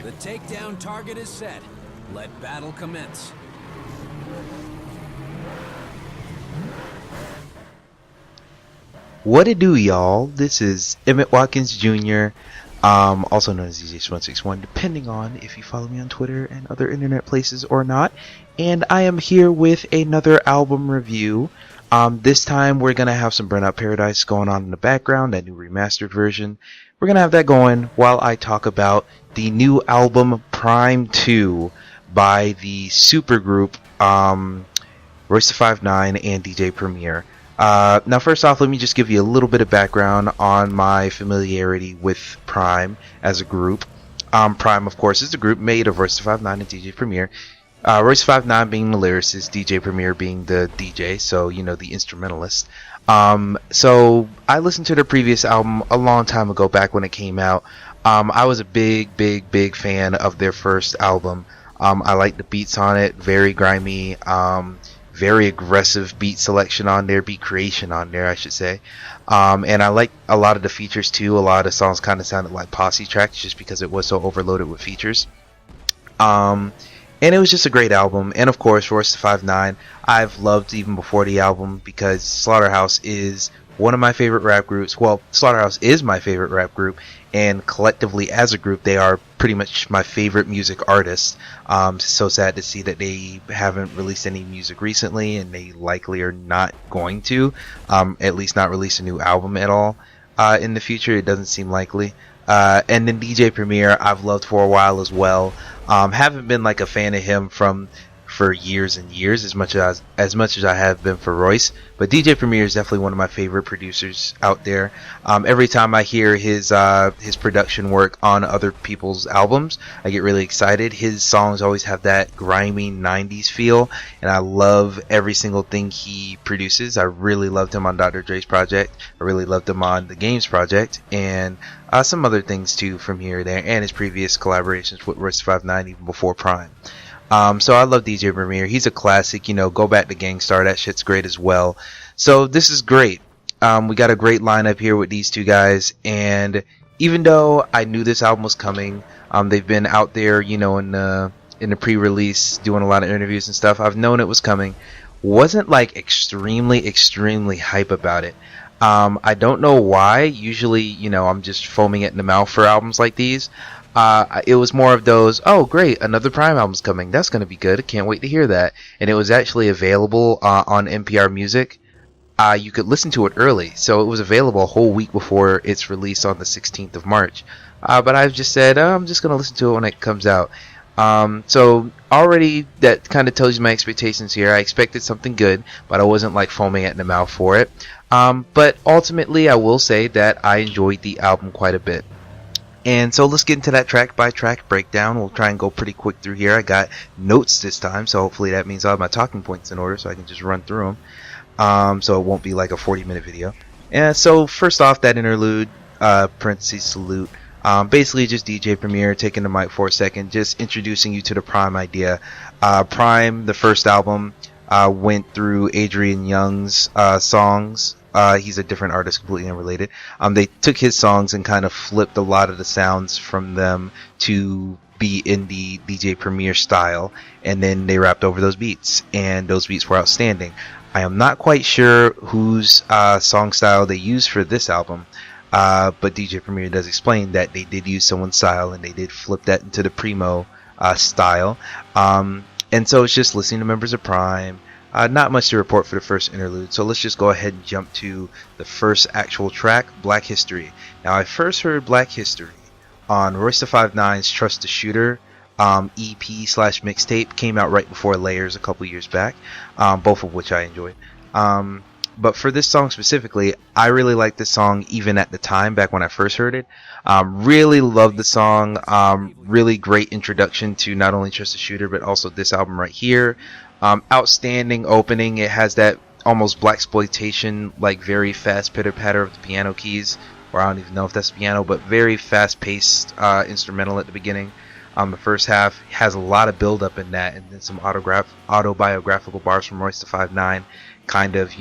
The takedown target is set. Let battle commence. What it do, y'all? This is Emmett Watkins Jr., also known as DJ161, depending on if you follow me on Twitter and other internet places or not. And I am here with another album review. This time we're going to have some Burnout Paradise going on in the background, that new remastered version. We're going to have that going while I talk about the new album Prhyme 2 by the supergroup Royce the 5'9" and DJ Premier. Now first off, let me just give you a little bit of background on my familiarity with Prhyme as a group. Prhyme, of course, is the group made of Royce the 5'9" and DJ Premier. Royce 5'9" being the lyricist, DJ Premier being the DJ, so you know, the instrumentalist. So I listened to their previous album a long time ago, back when it came out. I was a big fan of their first album. I liked the beats on it, very grimy, very aggressive beat selection on there, beat creation on there, I should say. And I liked a lot of the features too. A lot of the songs kind of sounded like posse tracks just because it was so overloaded with features. And it was just a great album. And of course, Royce the 5'9", I've loved even before the album, because Slaughterhouse is one of my favorite rap groups. Well, Slaughterhouse is my favorite rap group, and collectively as a group, they are pretty much my favorite music artists. So sad to see that they haven't released any music recently, and they likely are not going to, at least not release a new album at all in the future. It doesn't seem likely. And then DJ Premier, I've loved for a while as well. Haven't been like a fan of him for years and years, as much as I have been for Royce. But DJ Premier is definitely one of my favorite producers out there. Every time I hear his production work on other people's albums, I get really excited. His songs always have that grimy 90s feel, and I love every single thing he produces. I really loved him on Dr. Dre's project. I really loved him on the Games project, and some other things too from here or there, and his previous collaborations with Royce 5'9", even before Prhyme. So I love DJ Premier. He's a classic, you know, go back to Gangstar, that shit's great as well. So this is great. We got a great lineup here with these two guys, and even though I knew this album was coming, they've been out there, you know, in the pre-release doing a lot of interviews and stuff. I've known it was coming. Wasn't like extremely hype about it. I don't know why. Usually, you know, I'm just foaming it in the mouth for albums like these. It was more of those, oh great, another Prhyme album's coming, that's going to be good, I can't wait to hear that. And it was actually available on NPR Music. You could listen to it early, so it was available a whole week before its release on the 16th of March. But I've just said, I'm just going to listen to it when it comes out. So already that kind of tells you my expectations here. I expected something good, but I wasn't like foaming at the mouth for it. But ultimately, I will say that I enjoyed the album quite a bit. And so let's get into that track by track breakdown. We'll try and go pretty quick through here. I got notes this time, so hopefully that means I'll have my talking points in order so I can just run through them. So it won't be like a 40-minute video. And so first off, that interlude, parentheses salute, basically just DJ Premier taking the mic for a second, just introducing you to the Prhyme idea. Prhyme, the first album, went through Adrian Young's songs. He's a different artist, completely unrelated. They took his songs and kind of flipped a lot of the sounds from them to be in the DJ Premier style, and then they rapped over those beats, and those beats were outstanding. I am not quite sure whose song style they used for this album, but DJ Premier does explain that they did use someone's style, and they did flip that into the Primo style. And so it's just listening to members of Prhyme. Not much to report for the first interlude, so let's just go ahead and jump to the first actual track, Black History. Now, I first heard Black History on Royce the 5'9"'s Trust the Shooter EP/mixtape. Came out right before Layers a couple years back, both of which I enjoyed. But for this song specifically, I really liked this song even at the time, back when I first heard it. Really loved the song. Really great introduction to not only Trust the Shooter, but also this album right here. Outstanding opening. It has that almost blaxploitation, like very fast pitter patter of the piano keys, or I don't even know if that's piano, but very fast paced instrumental at the beginning. The first half has a lot of build up in that, and then some autobiographical bars from Royce the 5'9", kind of,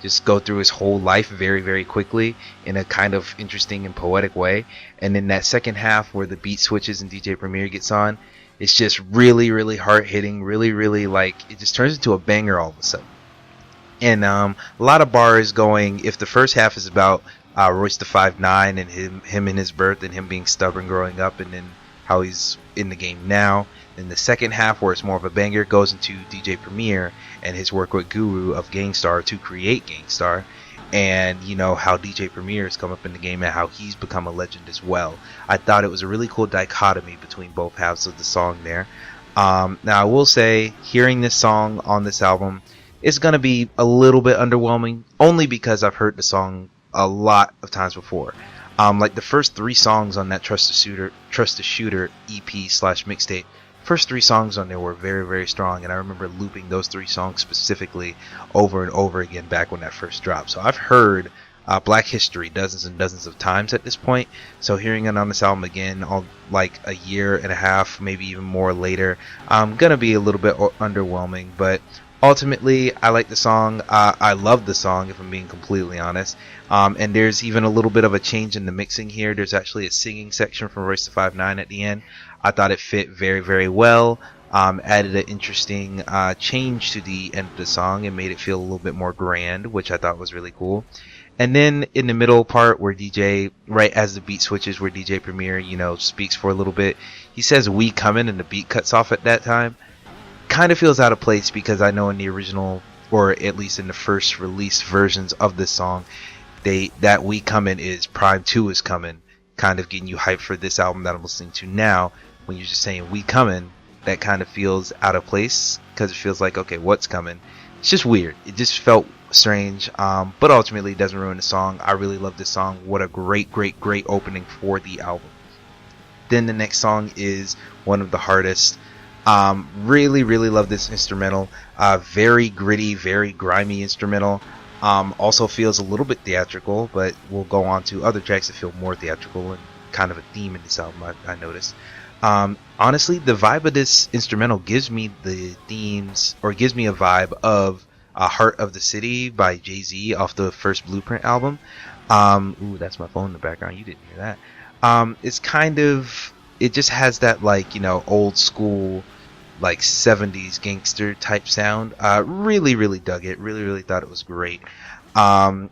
just go through his whole life very, very quickly in a kind of interesting and poetic way. And then that second half where the beat switches and DJ Premier gets on, it's just really, really hard hitting, really, really like it just turns into a banger all of a sudden. And a lot of bars going. If the first half is about Royce the 5'9" and him in his birth and him being stubborn growing up, and then how he's in the game now. Then the second half, where it's more of a banger, goes into DJ Premier and his work with Guru of Gangstar to create Gangstar, and how DJ Premier has come up in the game and how he's become a legend as well. I thought it was a really cool dichotomy between both halves of the song there. Now I will say, hearing this song on this album is going to be a little bit underwhelming, only because I've heard the song a lot of times before. Like the first 3 songs on that Trust the Shooter EP/mixtape, first 3 songs on there were very, very strong, and I remember looping those 3 songs specifically over and over again back when that first dropped. So I've heard Black History dozens and dozens of times at this point. So hearing it on this album again, like a year and a half, maybe even more later, gonna be a little bit underwhelming. But ultimately, I like the song. I love the song, if I'm being completely honest. And there's even a little bit of a change in the mixing here. There's actually a singing section from Royce the 5'9" at the end. I thought it fit very, very well. Added an interesting change to the end of the song and made it feel a little bit more grand, which I thought was really cool. And then in the middle part where DJ, right as the beat switches, where DJ Premier, speaks for a little bit, he says "we coming" and the beat cuts off at that time. Kind of feels out of place, because I know in the original, or at least in the first released versions of this song, that "we coming" is Prhyme 2 is coming, kind of getting you hyped for this album that I'm listening to now. When you're just saying "we coming," that kind of feels out of place, because it feels like, okay, what's coming? It's just weird. It just felt strange, but ultimately it doesn't ruin the song. I really love this song. What a great, great, great opening for the album. Then the next song is one of the hardest. Really, really love this instrumental. Very gritty, very grimy instrumental. Also feels a little bit theatrical, but we'll go on to other tracks that feel more theatrical, and kind of a theme in this album I noticed. Honestly, the vibe of this instrumental gives me the themes, or gives me a vibe of Heart of the City by Jay-Z off the first Blueprint album. Ooh, that's my phone in the background. You didn't hear that. It's kind of, it just has that, like, old school, like 70s gangster type sound. Really, really dug it. Really, really thought it was great. And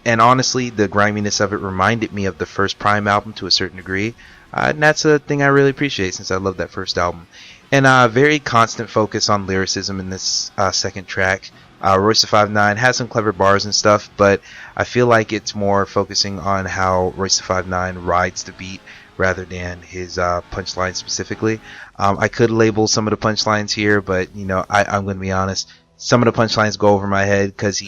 honestly, the griminess of it reminded me of the first Prhyme album to a certain degree. And that's a thing I really appreciate, since I love that first album. And very constant focus on lyricism in this second track. Royce the 5'9" has some clever bars and stuff, but I feel like it's more focusing on how Royce the 5'9" rides the beat rather than his punchline specifically. I could label some of the punchlines here, but I'm going to be honest. Some of the punchlines go over my head, because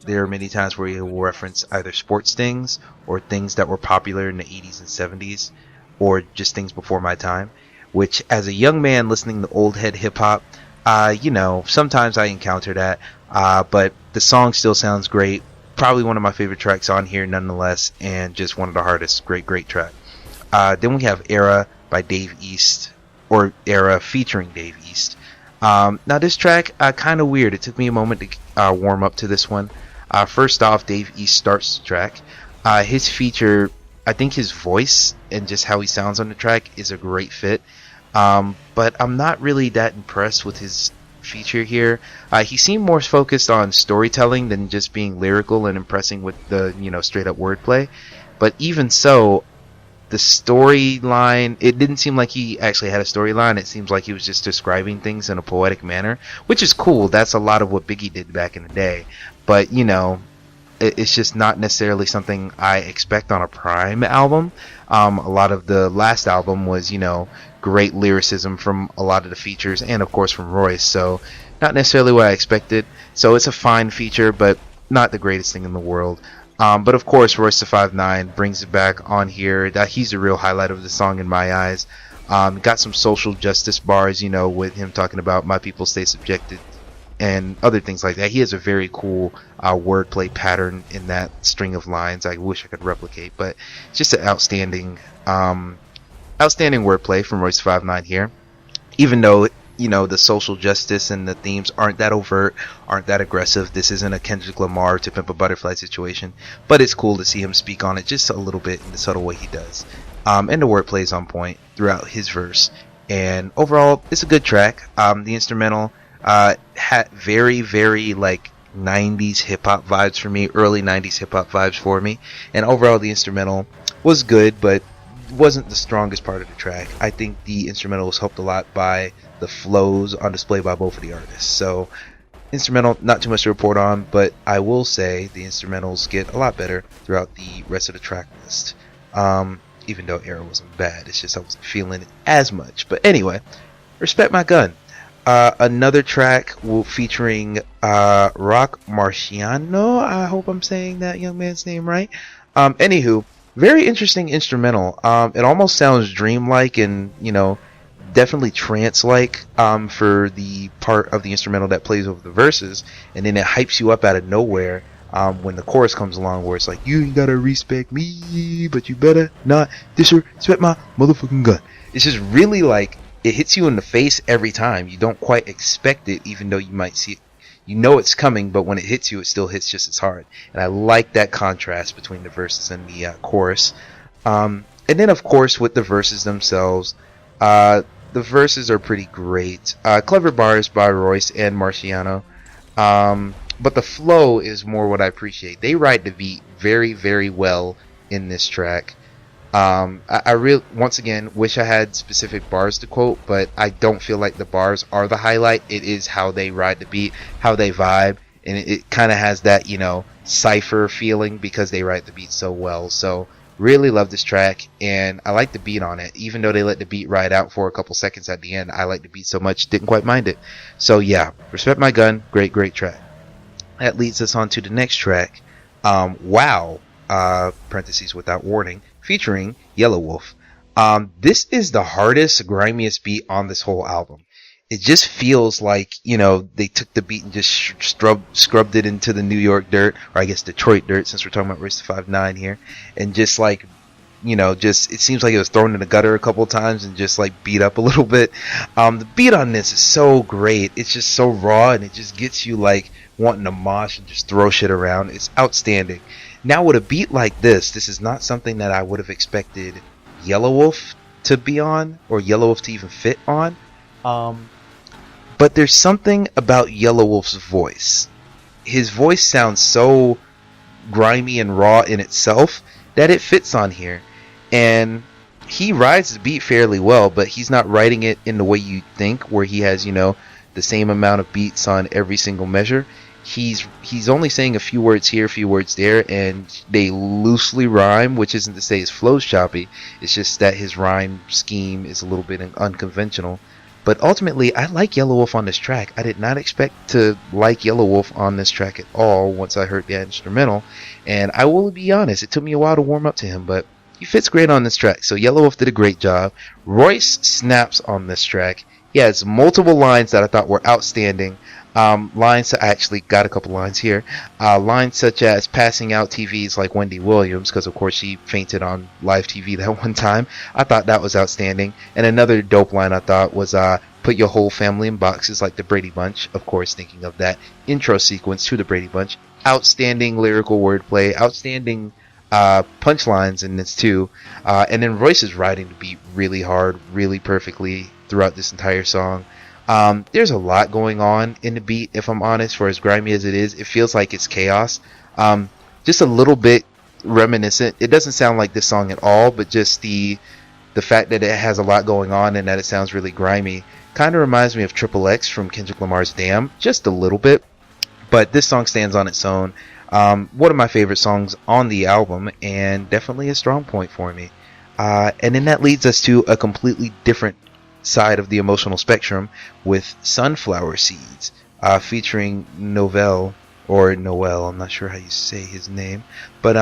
there are many times where he will reference either sports things or things that were popular in the 80s and 70s, or just things before my time, which, as a young man listening to old head hip hop, sometimes I encounter that, but the song still sounds great. Probably one of my favorite tracks on here nonetheless, and just one of the hardest. Great, great track. Then we have Era by Dave East, or Era featuring Dave East. Now this track, kind of weird. It took me a moment to warm up to this one. First off, Dave East starts the track. His feature, I think his voice and just how he sounds on the track is a great fit. But I'm not really that impressed with his feature here. He seemed more focused on storytelling than just being lyrical and impressing with the straight up wordplay. But even so, the storyline, it didn't seem like he actually had a storyline. It seems like he was just describing things in a poetic manner, which is cool. That's a lot of what Biggie did back in the day. But it's just not necessarily something I expect on a Prhyme album. A lot of the last album was great lyricism from a lot of the features, and of course from Royce, so not necessarily what I expected. So it's a fine feature, but not the greatest thing in the world. But of course, Royce the 5'9" brings it back on here. He's the real highlight of the song in my eyes. Got some social justice bars, with him talking about "my people stay subjected" and other things like that. He has a very cool wordplay pattern in that string of lines. I wish I could replicate, but it's just an outstanding wordplay from Royce the 5'9" here. Even though the social justice and the themes aren't that overt, aren't that aggressive. This isn't a Kendrick Lamar to Pimp a Butterfly situation, but it's cool to see him speak on it just a little bit in the subtle way he does. And the wordplay is on point throughout his verse. And overall, it's a good track. The instrumental had very, very like 90s hip hop vibes for me, early 90s hip hop vibes for me. And overall, the instrumental was good, but wasn't the strongest part of the track. I think the instrumental was helped a lot by the flows on display by both of the artists. So, instrumental, not too much to report on, but I will say the instrumentals get a lot better throughout the rest of the track list. Even though Era wasn't bad, it's just I wasn't feeling it as much. But anyway, Respect My Gun. Another track featuring Rock Marciano. I hope I'm saying that young man's name right. Anywho, very interesting instrumental. It almost sounds dreamlike and, definitely trance-like for the part of the instrumental that plays over the verses. And then it hypes you up out of nowhere when the chorus comes along where it's like, you ain't gotta respect me, but you better not disrespect my motherfucking gun. It's just really like, it hits you in the face every time. You don't quite expect it, even though you might see it. You know it's coming, but when it hits you, it still hits just as hard. And I like that contrast between the verses and the chorus. And then, of course, with the verses themselves, the verses are pretty great. Clever bars by Royce and Marciano. But the flow is more what I appreciate. They ride the beat very, very well in this track. I really, once again, wish I had specific bars to quote, but I don't feel like the bars are the highlight. It is how they ride the beat, how they vibe, and it kind of has that, cypher feeling because they ride the beat so well. So really love this track, and I like the beat on it. Even though they let the beat ride out for a couple seconds at the end, I like the beat so much, didn't quite mind it. So yeah, Respect My Gun, great track. That leads us on to the next track, Wow, parentheses without warning, featuring Yellow Wolf. This is the hardest, grimiest beat on this whole album. It just feels like, they took the beat and just scrubbed it into the New York dirt, or I guess Detroit dirt, since we're talking about Royce the 5'9" here, and just like, it seems like it was thrown in the gutter a couple times and just like beat up a little bit. The beat on this is so great. It's just so raw, and it just gets you like wanting to mosh and just throw shit around. It's outstanding. Now with a beat like this is not something that I would have expected Yellow Wolf to be on, or Yellow Wolf to even fit on. But there's something about Yellow Wolf's voice. His voice sounds so grimy and raw in itself that it fits on here. And he rides the beat fairly well, but he's not writing it in the way you think, where he has, the same amount of beats on every single measure. He's only saying a few words here, a few words there, and they loosely rhyme, which isn't to say his flow's choppy. It's just that his rhyme scheme is a little bit unconventional. But ultimately, I like Yellow Wolf on this track. I did not expect to like Yellow Wolf on this track at all once I heard the instrumental. And I will be honest, it took me a while to warm up to him, but he fits great on this track. So Yellow Wolf did a great job. Royce snaps on this track. He has multiple lines that I thought were outstanding. Lines, I actually got a couple lines here. Lines such as passing out TVs like Wendy Williams, because of course she fainted on live TV that one time. I thought that was outstanding. And another dope line I thought was put your whole family in boxes like the Brady Bunch. Of course, thinking of that intro sequence to the Brady Bunch. Outstanding lyrical wordplay, outstanding punchlines in this too. And then Royce is riding the beat really hard, really perfectly throughout this entire song. There's a lot going on in the beat, if I'm honest. For as grimy as it is, it feels like it's chaos. Just a little bit reminiscent. It doesn't sound like this song at all, but just the fact that it has a lot going on and that it sounds really grimy kind of reminds me of Triple X from Kendrick Lamar's Damn, just a little bit. But this song stands on its own. One of my favorite songs on the album, and definitely a strong point for me. And then that leads us to a completely different side of the emotional spectrum with Sunflower Seeds, featuring Noel, I'm not sure how you say his name, but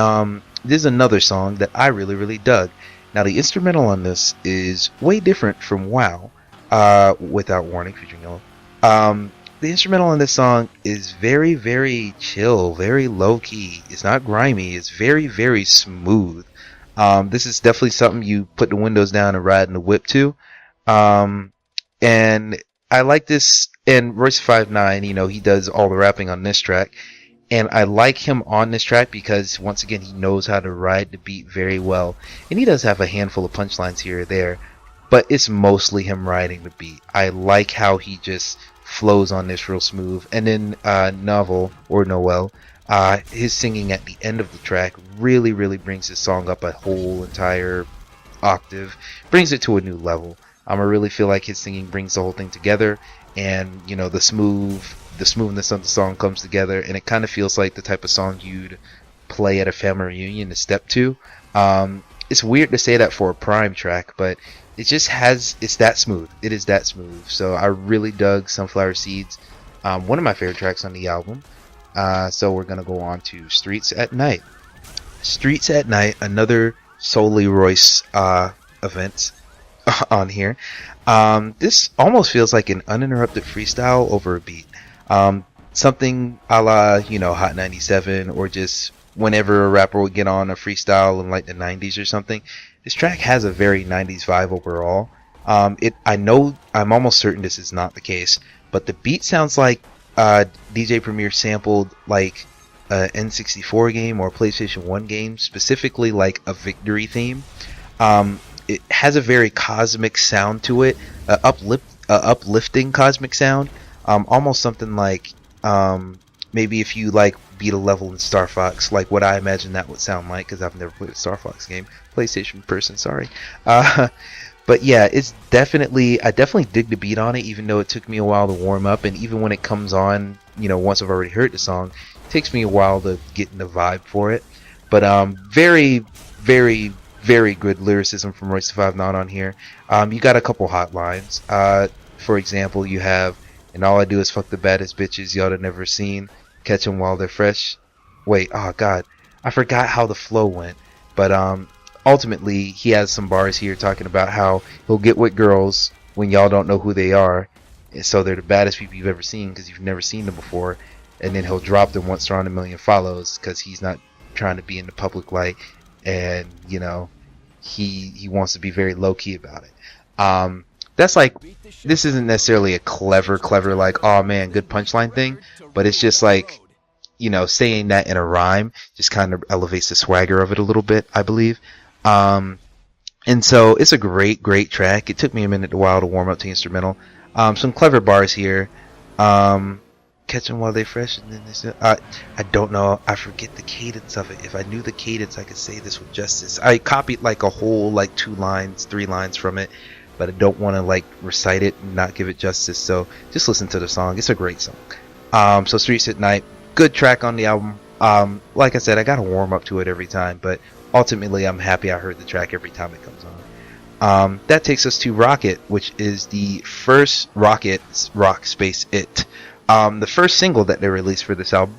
this is another song that I really dug. Now the instrumental on this is way different from Wow, Without Warning, featuring Yellow. The instrumental on this song is very chill, very low key. It's not grimy, it's very smooth. This is definitely something you put the windows down and ride in the whip to. And I like this, and Royce 59, he does all the rapping on this track. And I like him on this track because, once again, he knows how to ride the beat very well. And he does have a handful of punchlines here or there, but it's mostly him riding the beat. I like how he just flows on this real smooth. And then Novel, or Noel, his singing at the end of the track really, really brings his song up a whole entire octave, brings it to a new level. I really feel like his singing brings the whole thing together, and the smoothness of the song comes together, and it kind of feels like the type of song you'd play at a family reunion to step to. It's weird to say that for a Prhyme track, but it's that smooth. It is that smooth. So I really dug Sunflower Seeds, one of my favorite tracks on the album. So we're gonna go on to Streets at Night. Streets at Night, another solely Royce event on here. This almost feels like an uninterrupted freestyle over a beat. Something a la, Hot 97, or just whenever a rapper would get on a freestyle in like the 90s or something. This track has a very 90s vibe overall. I'm almost certain this is not the case, but the beat sounds like DJ Premier sampled like a N64 game or a PlayStation 1 game, specifically like a victory theme. It has a very cosmic sound to it, uplifting cosmic sound. Almost something like maybe if you like beat a level in Star Fox, like what I imagine that would sound like, because I've never played a Star Fox game. PlayStation person, sorry. But yeah, I definitely dig the beat on it, even though it took me a while to warm up, and even when it comes on, once I've already heard the song, it takes me a while to get in the vibe for it. But very, very, very good lyricism from Royce the 5'9" on here. You got a couple hot lines. For example, you have, and all I do is fuck the baddest bitches y'all have never seen, catch them while they're fresh. Wait, oh god, I forgot how the flow went. But ultimately, he has some bars here talking about how he'll get with girls when y'all don't know who they are, and so they're the baddest people you've ever seen because you've never seen them before. And then he'll drop them once they're on 1 million follows because he's not trying to be in the public light, and he wants to be very low key about it. That's like, this isn't necessarily a clever like, oh man, good punchline thing, but it's just like, saying that in a rhyme just kind of elevates the swagger of it a little bit, I believe. And so it's a great track. It took me a while to warm up to the instrumental. Some clever bars here. Catch them while they're fresh, and then I don't know. I forget the cadence of it. If I knew the cadence, I could say this with justice. I copied like a whole 2 lines, 3 lines from it, but I don't want to recite it and not give it justice. So just listen to the song. It's a great song. So Streets at Night, good track on the album. Like I said, I gotta warm up to it every time, but ultimately I'm happy I heard the track every time it comes on. That takes us to Rocket, which is the first Rocket Rock Space It. The first single that they released for this album.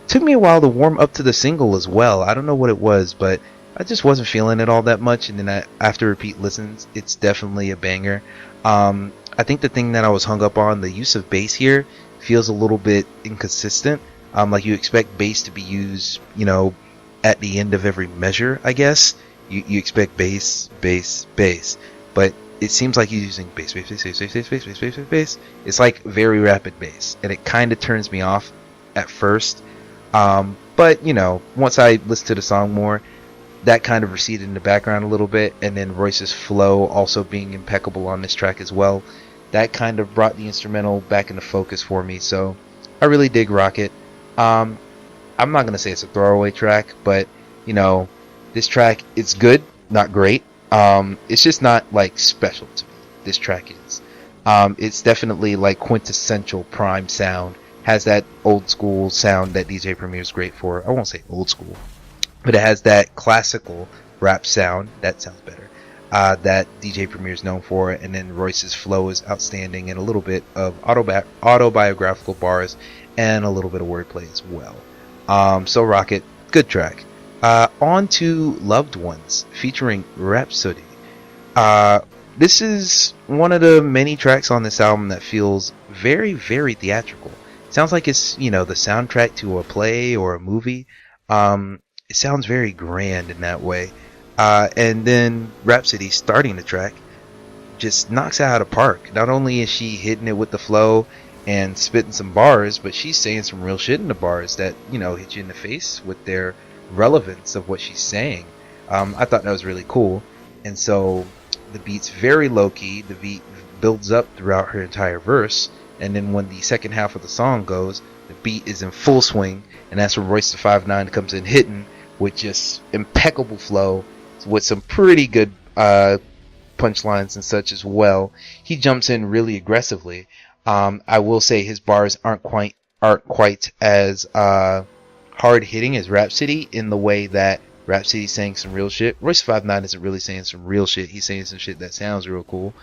Took me a while to warm up to the single as well. I don't know what it was, but I just wasn't feeling it all that much, and then after repeat listens, it's definitely a banger. I think the thing that I was hung up on, the use of bass here, feels a little bit inconsistent. Like you expect bass to be used, at the end of every measure, I guess. You expect bass, but it seems like he's using bass. It's like very rapid bass, and it kind of turns me off at first. But once I listen to the song more, that kind of receded in the background a little bit, and then Royce's flow also being impeccable on this track as well, that kind of brought the instrumental back into focus for me. So I really dig Rocket. I'm not gonna say it's a throwaway track, but this track, it's good, not great. It's just not special to me. This track is. It's definitely quintessential Prhyme sound. Has that old school sound that DJ Premier is great for. I won't say old school, but it has that classical rap sound. That sounds better. That DJ Premier is known for, and then Royce's flow is outstanding, and a little bit of autobiographical bars, and a little bit of wordplay as well. So Rocket, good track. On to Loved Ones, featuring Rhapsody. This is one of the many tracks on this album that feels very, very theatrical. Sounds like it's, the soundtrack to a play or a movie. It sounds very grand in that way. And then Rhapsody starting the track just knocks it out of the park. Not only is she hitting it with the flow and spitting some bars, but she's saying some real shit in the bars that, you know, hit you in the face with their relevance of what she's saying. I thought that was really cool. And so the beat's very low key. The beat builds up throughout her entire verse, and then when the second half of the song goes, the beat is in full swing, and that's where Royce the 5'9" comes in hitting with just impeccable flow with some pretty good punchlines and such as well. He jumps in really aggressively. I will say his bars aren't quite as hard hitting as Rhapsody, in the way that Rhapsody's saying some real shit. Royce 5'9" isn't really saying some real shit. He's saying some shit that sounds real cool.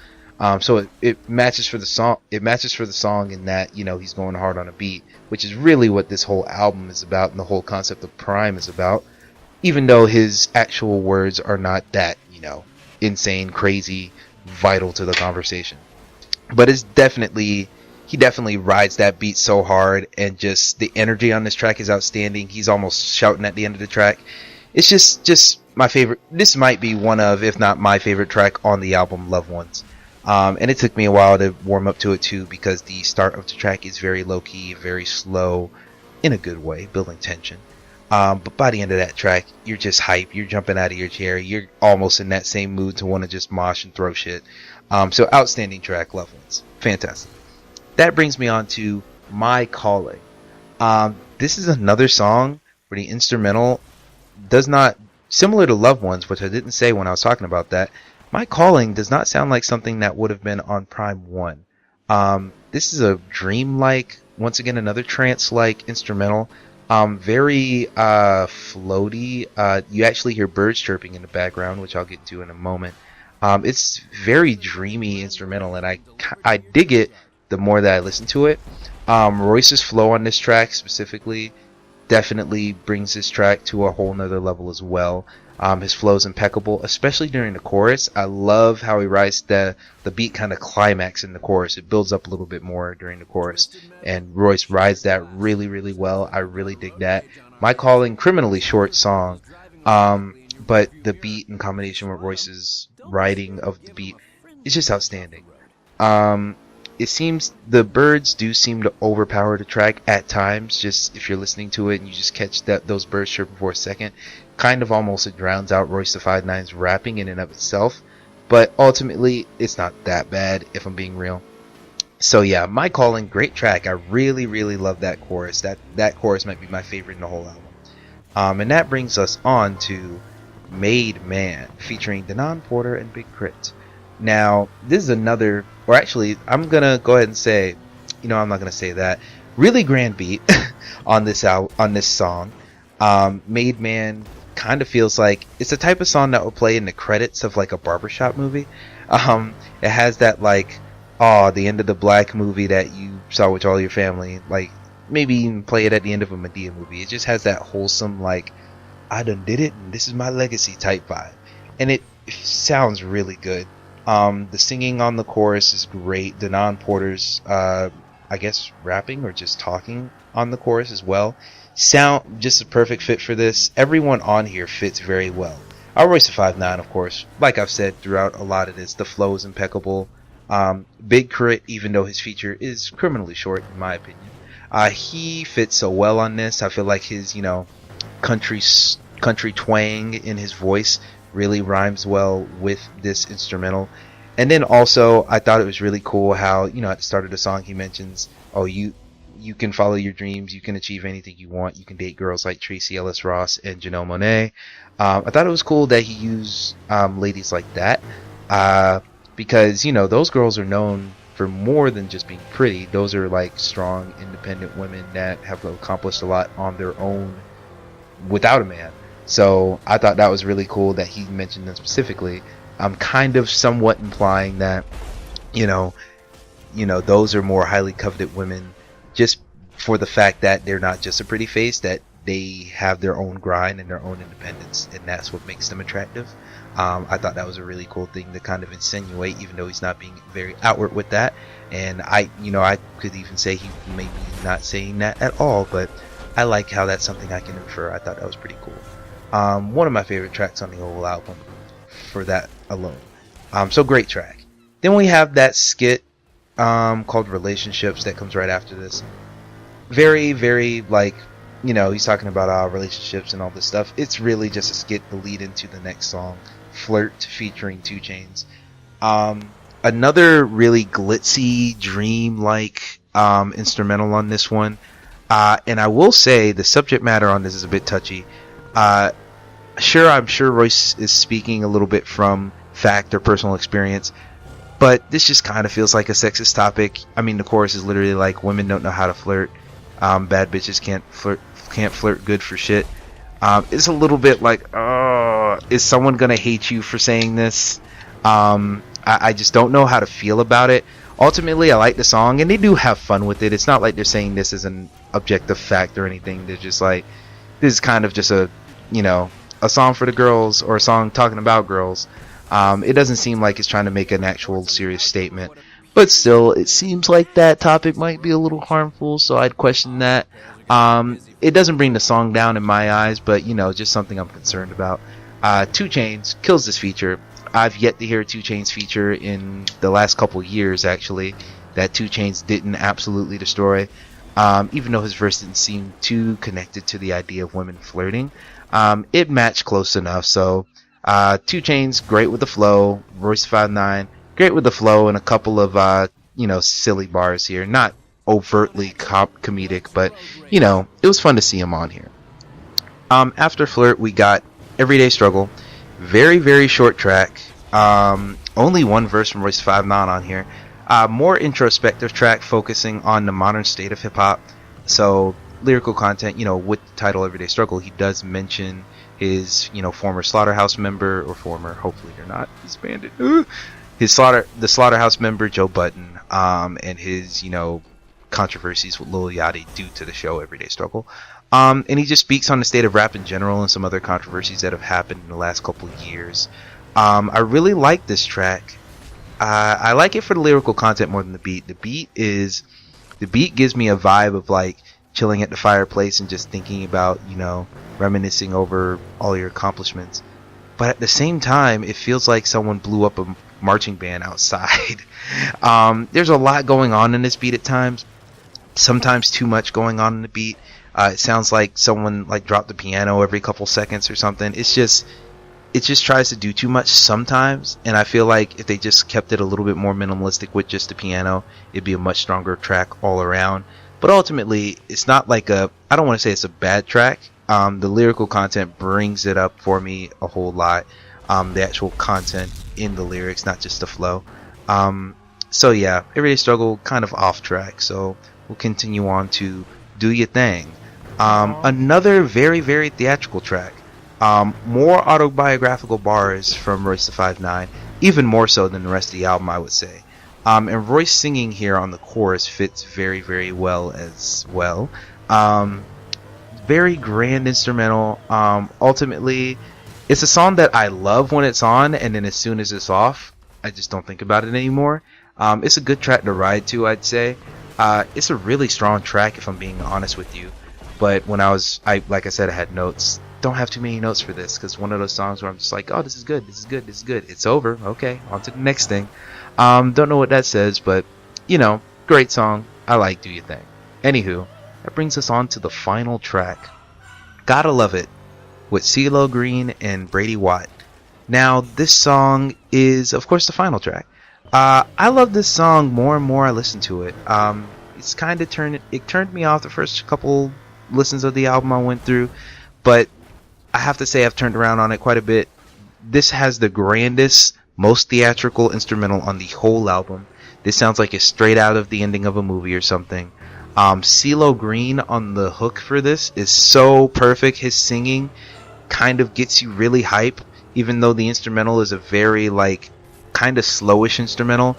So it matches for the song. It matches for the song in that, you know, he's going hard on a beat, which is really what this whole album is about, and the whole concept of Prhyme is about. Even though his actual words are not that, you know, insane, crazy, vital to the conversation, but it's definitely, he definitely rides that beat so hard, and just the energy on this track is outstanding. He's almost shouting at the end of the track. It's just my favorite. This might be one of, if not my favorite track on the album, Loved Ones. And it took me a while to warm up to it too, because the start of the track is very low key, very slow, in a good way, building tension. But by the end of that track, you're just hype. You're jumping out of your chair. You're almost in that same mood to want to just mosh and throw shit. So outstanding track, Loved Ones. Fantastic. That brings me on to My Calling. This is another song where the instrumental does not, similar to Loved Ones, which I didn't say when I was talking about that, My Calling does not sound like something that would have been on Prhyme 1. This is a dream-like, once again, another trance-like instrumental. Very floaty. You actually hear birds chirping in the background, which I'll get to in a moment. It's very dreamy instrumental, and I dig it the more that I listen to it. Royce's flow on this track specifically definitely brings this track to a whole nother level as well. His flow is impeccable, especially during the chorus. I love how he writes the beat kind of climax in the chorus. It builds up a little bit more during the chorus, and Royce rides that really, really well. I really dig that. My Calling, criminally short song, but the beat in combination with Royce's writing of the beat is just outstanding. It seems the birds do seem to overpower the track at times. Just if you're listening to it and you just catch those birds chirping for a second, kind of almost it drowns out Royce the 5'9's rapping in and of itself. But ultimately, it's not that bad, if I'm being real. So yeah, My Calling, great track. I really, really love that chorus. That chorus might be my favorite in the whole album. And that brings us on to Made Man, featuring Denon Porter and Big K.R.I.T. Now, this is another, or actually, I'm gonna go ahead and say, you know, I'm not gonna say that. Really grand beat on this song. Made Man kind of feels like it's the type of song that will play in the credits of like a barbershop movie. It has that like, the end of the Black movie that you saw with all your family. Like maybe even play it at the end of a Medea movie. It just has that wholesome like, I done did it and this is my legacy type vibe, and it sounds really good. The singing on the chorus is great. Denon Porter's, I guess, rapping or just talking on the chorus as well. Sound just a perfect fit for this. Everyone on here fits very well. Royce the 5'9", of course. Like I've said throughout a lot of this, the flow is impeccable. Big K.R.I.T, even though his feature is criminally short, in my opinion, he fits so well on this. I feel like his, you know, country twang in his voice really rhymes well with this instrumental. And then also, I thought it was really cool how, you know, at the start of the song he mentions, you can follow your dreams, you can achieve anything you want, you can date girls like Tracy Ellis Ross and Janelle Monáe. I thought it was cool that he used ladies like that, because, you know, those girls are known for more than just being pretty. Those are like strong, independent women that have accomplished a lot on their own without a man. So I thought that was really cool that he mentioned them specifically. I'm kind of somewhat implying that, you know, those are more highly coveted women, just for the fact that they're not just a pretty face, that they have their own grind and their own independence, and that's what makes them attractive. I thought that was a really cool thing to kind of insinuate, even though he's not being very outward with that. And I could even say he may be not saying that at all, but I like how that's something I can infer. I thought that was pretty cool. One of my favorite tracks on the whole album for that alone. So great track. Then we have that skit called Relationships that comes right after this. Very, very, like, he's talking about relationships and all this stuff. It's really just a skit to lead into the next song, Flirt, featuring 2 Chainz. Another really glitzy, dream-like instrumental on this one. And I will say the subject matter on this is a bit touchy. I'm sure Royce is speaking a little bit from fact or personal experience, but this just kind of feels like a sexist topic. I mean, the chorus is literally like, women don't know how to flirt. Bad bitches can't flirt good for shit. It's a little bit like, is someone gonna hate you for saying this? I just don't know how to feel about it. Ultimately, I like the song, and they do have fun with it. It's not like they're saying this is an objective fact or anything. They're just like, this is kind of just a song for the girls, or a song talking about girls. It doesn't seem like it's trying to make an actual serious statement, but still, it seems like that topic might be a little harmful, so I'd question that. It doesn't bring the song down in my eyes, but just something I'm concerned about. 2 Chainz kills this feature. I've yet to hear a 2 Chainz feature in the last couple years, actually, that 2 Chainz didn't absolutely destroy. Even though his verse didn't seem too connected to the idea of women flirting, it matched close enough. So 2 Chainz, great with the flow. Royce 5'9", great with the flow, and a couple of silly bars here. Not overtly comedic, but it was fun to see him on here. After Flirt, we got Everyday Struggle. Very, very short track. Only one verse from Royce 5'9" on here. More introspective track focusing on the modern state of hip-hop. So lyrical content, with the title Everyday Struggle, he does mention his former Slaughterhouse member, or former, hopefully they're not disbanded, the Slaughterhouse member Joe Budden, and his controversies with Lil Yachty due to the show Everyday Struggle. And he just speaks on the state of rap in general and some other controversies that have happened in the last couple of years. I really like this track. I like it for the lyrical content more than the beat. The beat gives me a vibe of like chilling at the fireplace and just thinking about, reminiscing over all your accomplishments. But at the same time, it feels like someone blew up a marching band outside. There's a lot going on in this beat at times. Sometimes too much going on in the beat. It sounds like someone like dropped the piano every couple seconds or something. It just tries to do too much sometimes, and I feel like if they just kept it a little bit more minimalistic with just the piano, it'd be a much stronger track all around. But ultimately, it's not like I don't want to say it's a bad track. The lyrical content brings it up for me a whole lot. The actual content in the lyrics, not just the flow. So yeah, Everyday Struggle kind of off track. So we'll continue on to Do Your Thing. Another very, very theatrical track. More autobiographical bars from Royce the 5'9", even more so than the rest of the album, I would say. And Royce singing here on the chorus fits very, very well as well. Very grand instrumental. Ultimately, it's a song that I love when it's on, and then as soon as it's off, I just don't think about it anymore. It's a good track to ride to, I'd say. It's a really strong track, if I'm being honest with you. But when like I said, I had notes. Don't have too many notes for this, because one of those songs where I'm just like, oh, this is good, this is good, this is good. It's over. Okay, on to the next thing. Don't know what that says, but great song. I like Do Your Thing. Anywho, that brings us on to the final track, Gotta Love It, with CeeLo Green and Brady Watt. Now, this song is, of course, the final track. I love this song more and more I listen to it. It's kind of turned me off the first couple listens of the album I went through, but I have to say I've turned around on it quite a bit. This has the grandest, most theatrical instrumental on the whole album. This sounds like it's straight out of the ending of a movie or something. CeeLo Green on the hook for this is so perfect. His singing kind of gets you really hype, even though the instrumental is a very kind of slowish instrumental.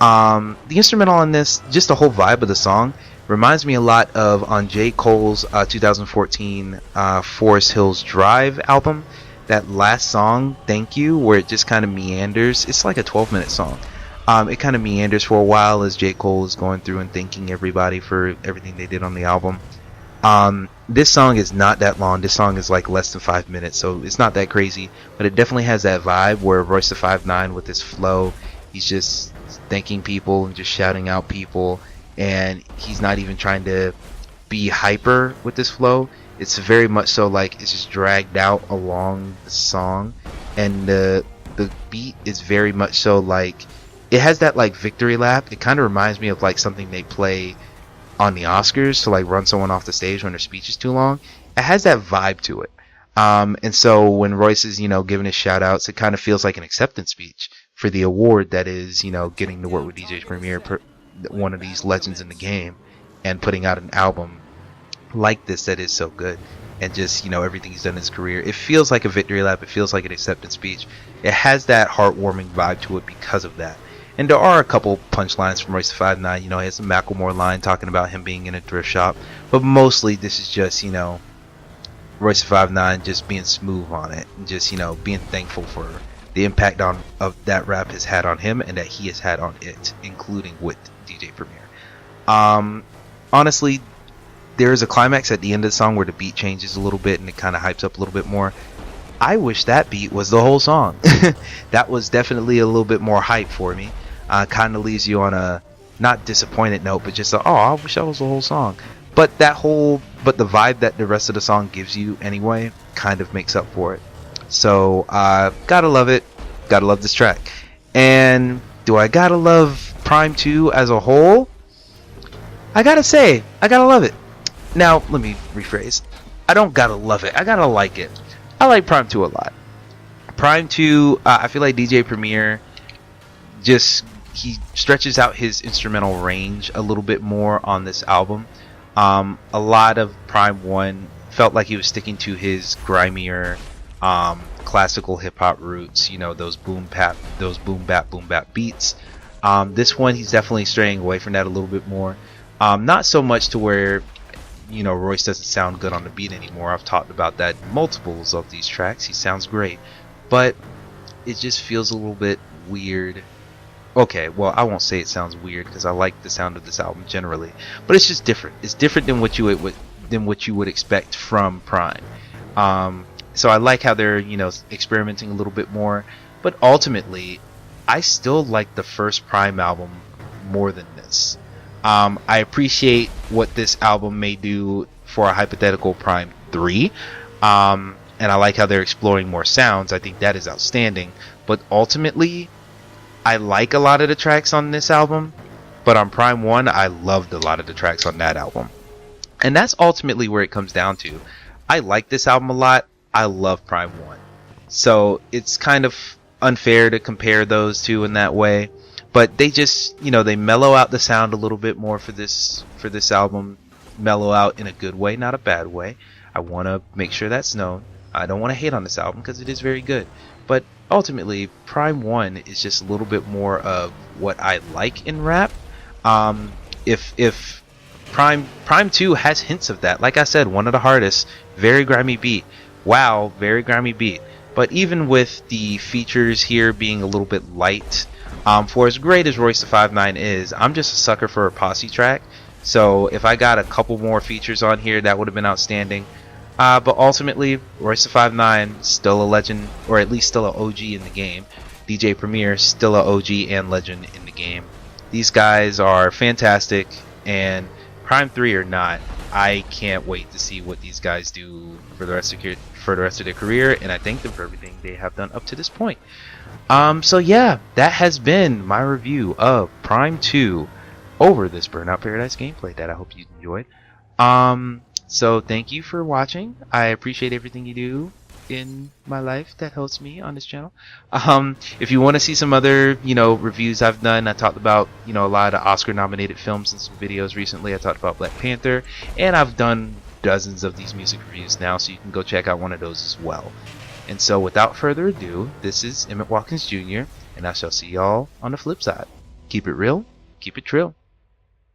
The instrumental on this, just the whole vibe of the song, reminds me a lot of on J. Cole's 2014 Forest Hills Drive album. That last song, Thank You, where it just kind of meanders. It's like a 12-minute song. It kind of meanders for a while as J. Cole is going through and thanking everybody for everything they did on the album. This song is not that long. This song is like less than 5 minutes, so it's not that crazy. But it definitely has that vibe where Royce the 5'9", with his flow, he's just thanking people and just shouting out people, and he's not even trying to be hyper with this flow. It's very much so like it's just dragged out along the song, and the beat is very much so like it has that like victory lap. It kind of reminds me of like something they play on the Oscars to like run someone off the stage when their speech is too long. It has that vibe to it. And so when Royce is, giving his shout outs, it kind of feels like an acceptance speech for the award that is, getting to work with DJ Premier, one of these legends in the game, and putting out an album like this that is so good. And just, everything he's done in his career. It feels like a victory lap. It feels like an acceptance speech. It has that heartwarming vibe to it because of that. And there are a couple punchlines from Royce the 5'9". He has a Macklemore line talking about him being in a thrift shop. But mostly this is just, Royce the 5'9" just being smooth on it. And just, being thankful for the impact of that rap has had on him and that he has had on it, including with DJ Premier. Honestly, there is a climax at the end of the song where the beat changes a little bit and it kind of hypes up a little bit more. I wish that beat was the whole song. That was definitely a little bit more hype for me. Kind of leaves you on a not disappointed note, but just I wish that was the whole song. But the vibe that the rest of the song gives you anyway kind of makes up for it. So gotta love it. Gotta love this track. And do I gotta love Prhyme 2 as a whole? I gotta say, I gotta love it. Now, let me rephrase. I don't gotta love it. I gotta like it. I like Prhyme 2 a lot. Prhyme 2, I feel like DJ Premier he stretches out his instrumental range a little bit more on this album. A lot of Prhyme 1 felt like he was sticking to his grimier, classical hip hop roots. Those boom bap beats. This one, he's definitely straying away from that a little bit more. Not so much to where Royce doesn't sound good on the beat anymore. I've talked about that in multiples of these tracks. He sounds great, but it just feels a little bit weird. Okay, well, I won't say it sounds weird because I like the sound of this album generally, but it's just different. It's different than what you would expect from Prhyme. So I like how they're experimenting a little bit more, but ultimately, I still like the first Prhyme album more than this. I appreciate what this album may do for a hypothetical Prhyme 3. And I like how they're exploring more sounds. I think that is outstanding. But ultimately, I like a lot of the tracks on this album. But on Prhyme 1, I loved a lot of the tracks on that album. And that's ultimately where it comes down to. I like this album a lot. I love Prhyme 1. So it's kind of unfair to compare those two in that way. But they just, they mellow out the sound a little bit more for this album. Mellow out in a good way, not a bad way. I want to make sure that's known. I don't want to hate on this album because it is very good. But ultimately, Prhyme 1 is just a little bit more of what I like in rap. If Prhyme 2 has hints of that. Like I said, one of the hardest, very grimy beat. Wow, very grimy beat. But even with the features here being a little bit light, for as great as Royce the 5'9" is, I'm just a sucker for a posse track. So if I got a couple more features on here, that would have been outstanding. But ultimately, Royce the 5'9", still a legend, or at least still an OG in the game. DJ Premier, still an OG and legend in the game. These guys are fantastic, and Prhyme 3 or not, I can't wait to see what these guys do for the rest of their career, and I thank them for everything they have done up to this point. So yeah, that has been my review of Prhyme 2 over this Burnout Paradise gameplay that I hope you enjoyed. So thank you for watching. I appreciate everything you do in my life that helps me on this channel. If you want to see some other, reviews I've done, I talked about, a lot of Oscar nominated films in some videos recently. I talked about Black Panther, and I've done dozens of these music reviews now, so you can go check out one of those as well. And so without further ado, this is Emmett Watkins Jr., and I shall see y'all on the flip side. Keep it real, keep it trill.